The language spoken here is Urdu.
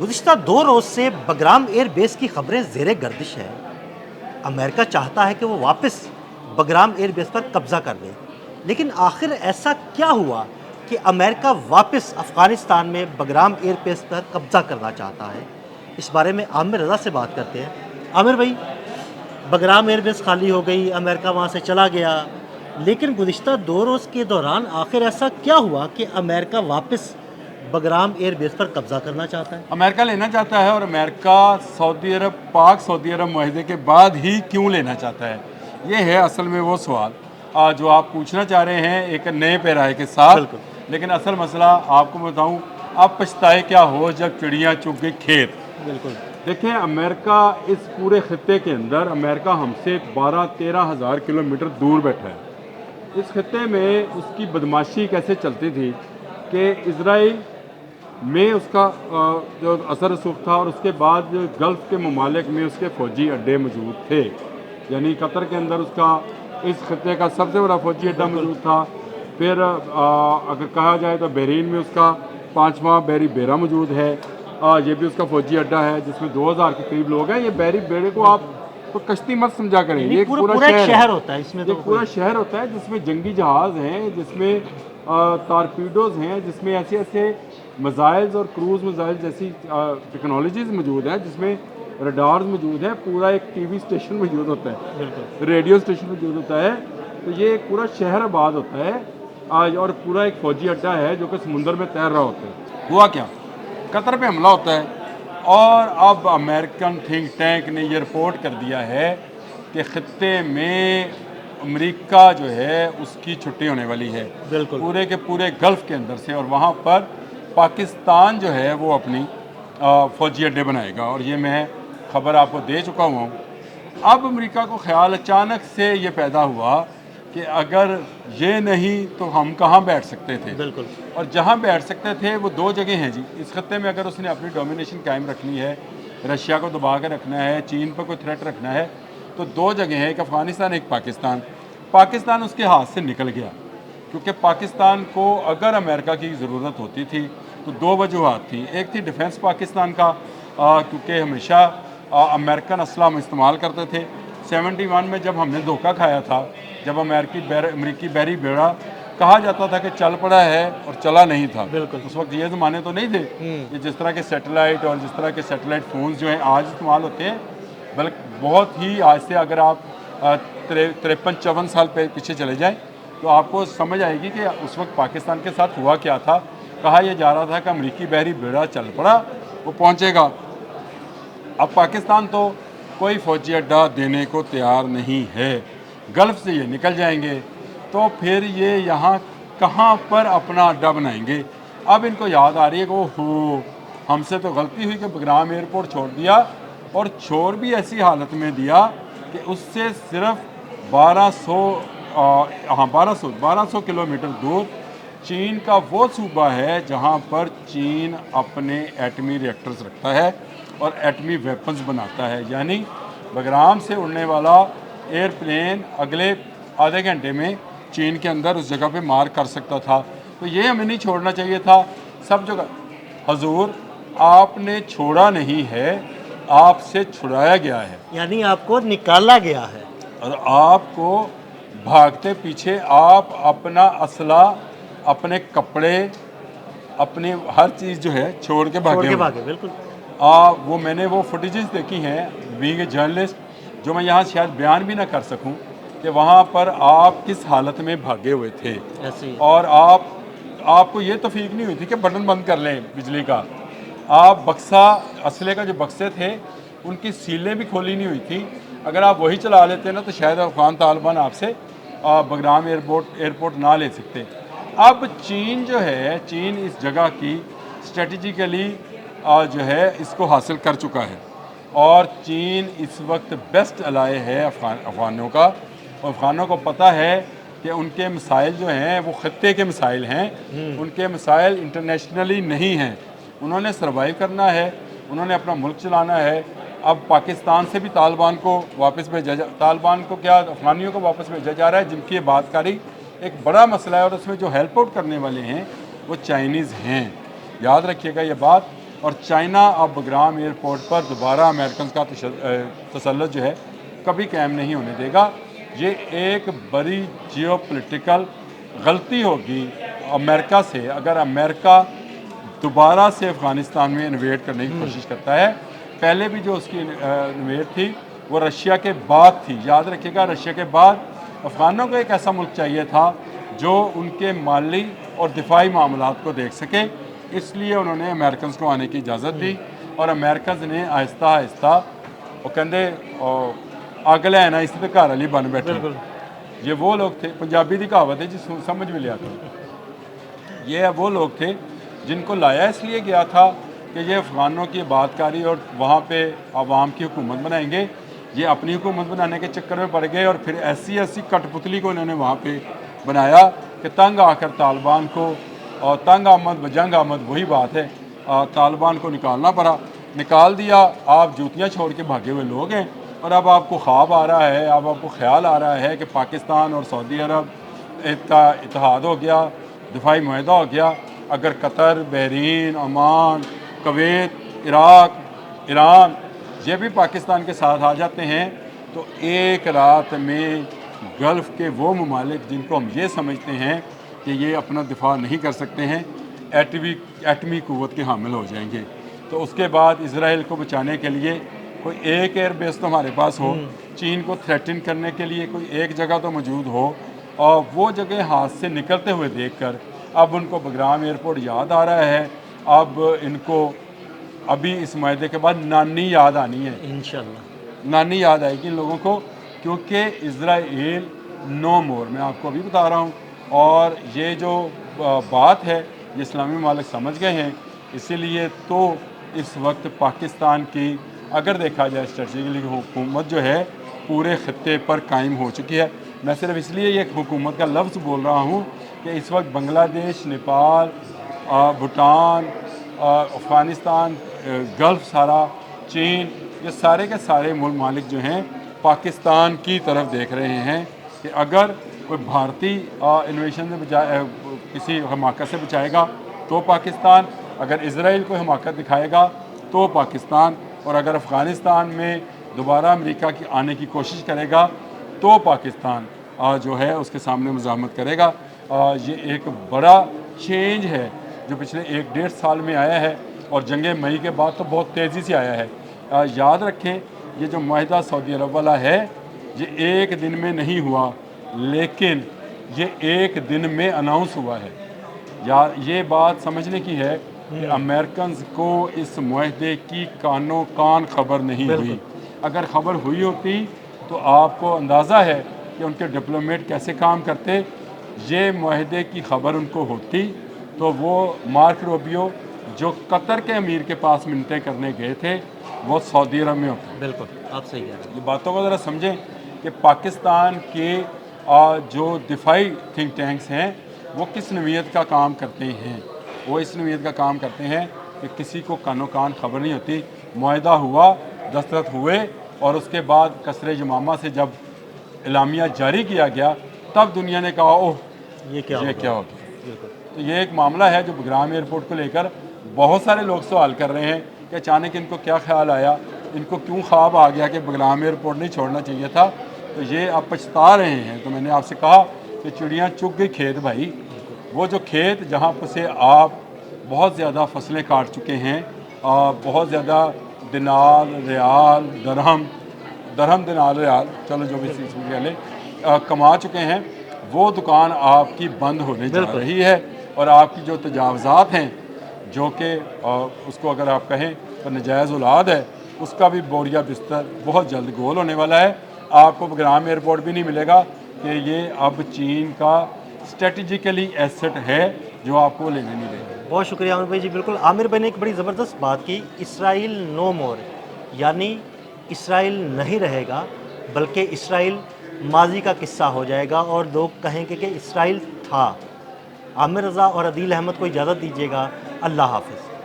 گزشتہ 2 روز سے بگرام ایئر بیس کی خبریں زیر گردش ہے۔ امریکہ چاہتا ہے کہ وہ واپس بگرام ایئر بیس پر قبضہ کر لے، لیکن آخر ایسا کیا ہوا کہ امریکہ واپس افغانستان میں بگرام ایئر بیس پر قبضہ کرنا چاہتا ہے؟ اس بارے میں عامر رضا سے بات کرتے ہیں۔ عامر بھائی، بگرام ایئر بیس خالی ہو گئی، امریکہ وہاں سے چلا گیا، لیکن گزشتہ 2 روز کے دوران آخر ایسا کیا ہوا کہ امریکہ واپس بگرام ایئر بیس پر قبضہ کرنا چاہتا ہے؟ امریکہ لینا چاہتا ہے، اور امریکہ سعودی عرب پاک سعودی عرب معاہدے کے بعد ہی کیوں لینا چاہتا ہے؟ یہ ہے اصل میں وہ سوال جو آپ پوچھنا چاہ رہے ہیں ایک نئے پیرائے کے ساتھ۔ بالکل لیکن اصل مسئلہ آپ کو بتاؤں، اب پچھتائے کیا ہو جب چڑیاں چگ گئی کھیت۔ بالکل دیکھیں، امریکہ اس پورے خطے کے اندر، امریکہ ہم سے 12-13 ہزار کلومیٹر دور بیٹھا ہے۔ اس خطے میں اس کی بدماشی کیسے چلتی تھی کہ اسرائیل میں اس کا جو اثر رسوخ تھا، اور اس کے بعد گلف کے ممالک میں اس کے فوجی اڈے موجود تھے۔ یعنی قطر کے اندر اس کا اس خطے کا سب سے بڑا فوجی اڈا موجود تھا۔ پھر اگر کہا جائے تو بحرین میں اس کا 5واں بحری بیڑا موجود ہے، یہ بھی اس کا فوجی اڈا ہے جس میں 2000 کے قریب لوگ ہیں۔ یہ بحری بیڑے کو آپ تو کشتی مت سمجھا کریں، یہ ایک پورا ایک شہر شہر ہے۔ ہوتا ہے اس میں، یہ تو پورا شہر ہوتا ہے جس میں جنگی جہاز ہیں، جس میں ٹارپیڈوز ہیں، جس میں ایسے ایسے میزائلز اور کروز میزائل جیسی ٹیکنالوجیز موجود ہیں، جس میں ریڈارز موجود ہیں، پورا ایک ٹی وی اسٹیشن موجود ہوتا ہے، بالکل ریڈیو اسٹیشن موجود ہوتا ہے۔ تو یہ ایک پورا شہر آباد ہوتا ہے اور پورا ایک فوجی اڈا ہے جو کہ سمندر میں تیر رہا ہوتا ہے۔ ہوا کیا؟ قطر پہ حملہ ہوتا ہے، اور اب امریکن تھنک ٹینک نے یہ رپورٹ کر دیا ہے کہ خطے میں امریکہ جو ہے اس کی چھٹی ہونے والی ہے، بالکل پورے کے پورے گلف کے اندر سے، اور وہاں پر پاکستان جو ہے وہ اپنی فوجی اڈے بنائے گا، اور یہ میں خبر آپ کو دے چکا ہوں۔ اب امریکہ کو خیال اچانک سے یہ پیدا ہوا کہ اگر یہ نہیں تو ہم کہاں بیٹھ سکتے تھے؟ بالکل اور جہاں بیٹھ سکتے تھے وہ 2 جگہ ہیں جی اس خطے میں۔ اگر اس نے اپنی ڈومینیشن قائم رکھنی ہے، رشیا کو دبا کے رکھنا ہے، چین پر کوئی تھریٹ رکھنا ہے، تو 2 جگہ ہیں، ایک افغانستان ایک پاکستان۔ پاکستان اس کے ہاتھ سے نکل گیا، کیونکہ پاکستان کو اگر امریکہ کی ضرورت ہوتی تھی تو 2 وجوہات تھیں۔ ایک تھی ڈیفنس پاکستان کا، کیونکہ ہمیشہ امریکن اسلحہ ہم استعمال کرتے تھے۔ 71 میں جب ہم نے دھوکہ کھایا تھا، جب امریکی بحری بیڑا کہا جاتا تھا کہ چل پڑا ہے اور چلا نہیں تھا، بالکل اس وقت یہ زمانے تو نہیں تھے کہ جس طرح کے سیٹلائٹ اور جس طرح کے سیٹلائٹ فونز جو ہیں آج استعمال ہوتے ہیں، بلکہ بہت ہی آج سے اگر آپ 53-54 سال پیچھے چلے جائیں تو آپ کو سمجھ آئے گی کہ اس وقت پاکستان کے ساتھ ہوا کیا تھا۔ کہا یہ جا رہا تھا کہ امریکی بحری بیڑا چل پڑا، وہ پہنچے گا۔ اب پاکستان تو کوئی فوجی اڈا دینے کو تیار نہیں ہے، گلف سے یہ نکل جائیں گے تو پھر یہ یہاں کہاں پر اپنا اڈا بنائیں گے؟ اب ان کو یاد آ رہی ہے کہ اوہو، ہم سے تو غلطی ہوئی کہ بگرام ایئرپورٹ چھوڑ دیا، اور چھوڑ بھی ایسی حالت میں دیا کہ اس سے صرف 1200 کلومیٹر دور چین کا وہ صوبہ ہے جہاں پر چین اپنے ایٹمی ریئیکٹرز رکھتا ہے اور ایٹمی ویپنز بناتا ہے۔ یعنی بگرام سے اڑنے والا ایئر پلین اگلے آدھے گھنٹے میں چین کے اندر اس جگہ پہ مار کر سکتا تھا۔ تو یہ ہمیں نہیں چھوڑنا چاہیے تھا سب جگہ۔ حضور، آپ نے چھوڑا نہیں ہے، آپ سے چھڑایا گیا ہے، یعنی آپ کو نکالا گیا ہے، اور آپ کو بھاگتے پیچھے آپ اپنا اسلحہ، اپنے کپڑے، اپنی ہر چیز جو ہے چھوڑ کے بھاگے ہوئے۔ بالکل وہ میں نے وہ فوٹیجز دیکھی ہیں بینگ اے جرنلسٹ، جو میں یہاں شاید بیان بھی نہ کر سکوں کہ وہاں پر آپ کس حالت میں بھاگے ہوئے تھے، ایسے ہی اور آپ کو یہ توفیق نہیں ہوئی تھی کہ بٹن بند کر لیں بجلی کا۔ آپ بکسا، اسلحے کا جو بکسے تھے ان کی سیلیں بھی کھولی نہیں ہوئی تھی۔ اگر آپ وہی چلا لیتے نا تو شاید افغان طالبان آپ سے بگرام ایئرپورٹ نہ لے سکتے۔ اب چین جو ہے، چین اس جگہ کی اسٹریٹجیکلی جو ہے اس کو حاصل کر چکا ہے، اور چین اس وقت بیسٹ الائے ہے افغانوں کا، اور افغانوں کو پتہ ہے کہ ان کے مسائل جو ہیں وہ خطے کے مسائل ہیں، ان کے مسائل انٹرنیشنلی نہیں ہیں۔ انہوں نے سروائیو کرنا ہے، انہوں نے اپنا ملک چلانا ہے۔ اب پاکستان سے بھی طالبان کو واپس طالبان کو کیا افغانیوں کو واپس بھیجا جا رہا ہے، جن کی یہ بات کاری ایک بڑا مسئلہ ہے، اور اس میں جو ہیلپ آؤٹ کرنے والے ہیں وہ چائنیز ہیں۔ یاد رکھیے گا یہ بات اور چائنا اب بگرام ایئرپورٹ پر دوبارہ امریکن کا تسلط جو ہے کبھی قائم نہیں ہونے دے گا۔ یہ ایک بڑی جیو پولیٹیکل غلطی ہوگی امریکہ سے اگر امریکہ دوبارہ سے افغانستان میں انویڈ کرنے کی کوشش کرتا ہے۔ پہلے بھی جو اس کی انویڈ تھی وہ رشیا کے بعد تھی، یاد رکھیے گا، رشیا کے بعد افغانوں کو ایک ایسا ملک چاہیے تھا جو ان کے مالی اور دفاعی معاملات کو دیکھ سکے، اس لیے انہوں نے امریکنز کو آنے کی اجازت دی، اور امریکنز نے آہستہ آہستہ وہ کہندے اگ لینا اس تے گھر والی بن بیٹھے۔ یہ وہ لوگ تھے، پنجابی دی کہاوت ہے جس سمجھ میں لیا تھا، یہ وہ لوگ تھے جن کو لایا اس لیے گیا تھا کہ یہ افغانوں کی بات کاری اور وہاں پہ عوام کی حکومت بنائیں گے۔ یہ اپنی حکومت بنانے کے چکر میں پڑ گئے اور پھر ایسی کٹ پتلی کو انہوں نے وہاں پہ بنایا کہ تنگ آ کر طالبان کو، اور تنگ آمد بجنگ آمد وہی بات ہے، طالبان کو نکالنا پڑا، نکال دیا۔ آپ جوتیاں چھوڑ کے بھاگے ہوئے لوگ ہیں، اور اب آپ کو خواب آ رہا ہے، اب آپ کو خیال آ رہا ہے کہ پاکستان اور سعودی عرب کا اتحاد ہو گیا، دفاعی معاہدہ ہو گیا۔ اگر قطر، بحرین، عمان، کویت، عراق، ایران یہ بھی پاکستان کے ساتھ آ جاتے ہیں تو ایک رات میں گلف کے وہ ممالک جن کو ہم یہ سمجھتے ہیں کہ یہ اپنا دفاع نہیں کر سکتے ہیں، ایٹمی قوت کے حامل ہو جائیں گے۔ تو اس کے بعد اسرائیل کو بچانے کے لیے کوئی ایک ایئر بیس تو ہمارے پاس ہو، چین کو تھریٹن کرنے کے لیے کوئی ایک جگہ تو موجود ہو، اور وہ جگہ ہاتھ سے نکلتے ہوئے دیکھ کر اب ان کو بگرام ایئرپورٹ یاد آ رہا ہے۔ اب ان کو ابھی اس معاہدے کے بعد نانی یاد آنی ہے، انشاءاللہ نانی یاد آئے گی ان لوگوں کو، کیونکہ اسرائیل نو مور، میں آپ کو ابھی بتا رہا ہوں۔ اور یہ جو بات ہے یہ اسلامی ممالک سمجھ گئے ہیں، اسی لیے تو اس وقت پاکستان کی اگر دیکھا جائے اسٹریٹجیکلی حکومت جو ہے پورے خطے پر قائم ہو چکی ہے۔ میں صرف اس لیے یہ حکومت کا لفظ بول رہا ہوں کہ اس وقت بنگلہ دیش، نیپال، بھوٹان، افغانستان، گلف سارا، چین، یہ سارے کے سارے ممالک جو ہیں پاکستان کی طرف دیکھ رہے ہیں کہ اگر کوئی بھارتی انویشن سے بچائے، کسی حماقت سے بچائے گا تو پاکستان، اگر اسرائیل کو حماقت دکھائے گا تو پاکستان، اور اگر افغانستان میں دوبارہ امریکہ کی آنے کی کوشش کرے گا تو پاکستان جو ہے اس کے سامنے مزاحمت کرے گا۔ یہ ایک بڑا چینج ہے جو پچھلے 1-1.5 سال میں آیا ہے، اور جنگ مئی کے بعد تو بہت تیزی سے آیا ہے۔ یاد رکھیں یہ جو معاہدہ سعودی عرب والا ہے یہ ایک دن میں نہیں ہوا، لیکن یہ ایک دن میں اناؤنس ہوا ہے۔ یہ بات سمجھنے کی ہے کہ امریکنز کو اس معاہدے کی کانوں کان خبر نہیں ہوئی۔ اگر خبر ہوئی ہوتی تو آپ کو اندازہ ہے کہ ان کے ڈپلومیٹ کیسے کام کرتے۔ یہ معاہدے کی خبر ان کو ہوتی تو وہ مارک روبیو جو قطر کے امیر کے پاس منتیں کرنے گئے تھے وہ سعودی عرب میں ہوتے۔ بالکل آپ صحیح کہہ رہے ہیں۔ یہ باتوں کو ذرا سمجھیں کہ پاکستان کے جو دفاعی تھنک ٹینکس ہیں وہ کس نوعیت کا کام کرتے ہیں۔ وہ اس نوعیت کا کام کرتے ہیں کہ کسی کو کانوں کان خبر نہیں ہوتی۔ معاہدہ ہوا، دستخط ہوئے، اور اس کے بعد قصر یمامہ سے جب اعلامیہ جاری کیا گیا تب دنیا نے کہا اوہ یہ کیا ہوگا۔ تو یہ ایک معاملہ ہے جو بگرام ایئرپورٹ کو لے کر بہت سارے لوگ سوال کر رہے ہیں کہ اچانک ان کو کیا خیال آیا، ان کو کیوں خواب آ گیا کہ بگرام ایئرپورٹ نہیں چھوڑنا چاہیے تھا۔ تو یہ اب پچھتا رہے ہیں۔ تو میں نے آپ سے کہا کہ چڑیاں چگ گئی کھیت بھائی، وہ جو کھیت جہاں پر سے آپ بہت زیادہ فصلیں کاٹ چکے ہیں، بہت زیادہ دینار، ریال، درہم دینار ریال، چلو جو بھی چیز لے کما چکے ہیں، وہ دکان آپ کی بند ہونے جا رہی ہے، اور آپ کی جو تجاوزات ہیں جو کہ اس کو اگر آپ کہیں تو نجائز اولاد ہے، اس کا بھی بوریا بستر بہت جلد گول ہونے والا ہے۔ آپ کو بگرام ایئرپورٹ بھی نہیں ملے گا کہ یہ اب چین کا اسٹریٹجیکلی ایسٹ ہے جو آپ کو لینے نہیں دے گا۔ بہت شکریہ عامر بھائی جی۔ بالکل عامر بھائی نے ایک بڑی زبردست بات کی، اسرائیل نو مور، یعنی اسرائیل نہیں رہے گا بلکہ اسرائیل ماضی کا قصہ ہو جائے گا اور لوگ کہیں گے کہ اسرائیل تھا۔ عامر رضا اور عدیل احمد کو اجازت دیجیے گا، اللہ حافظ۔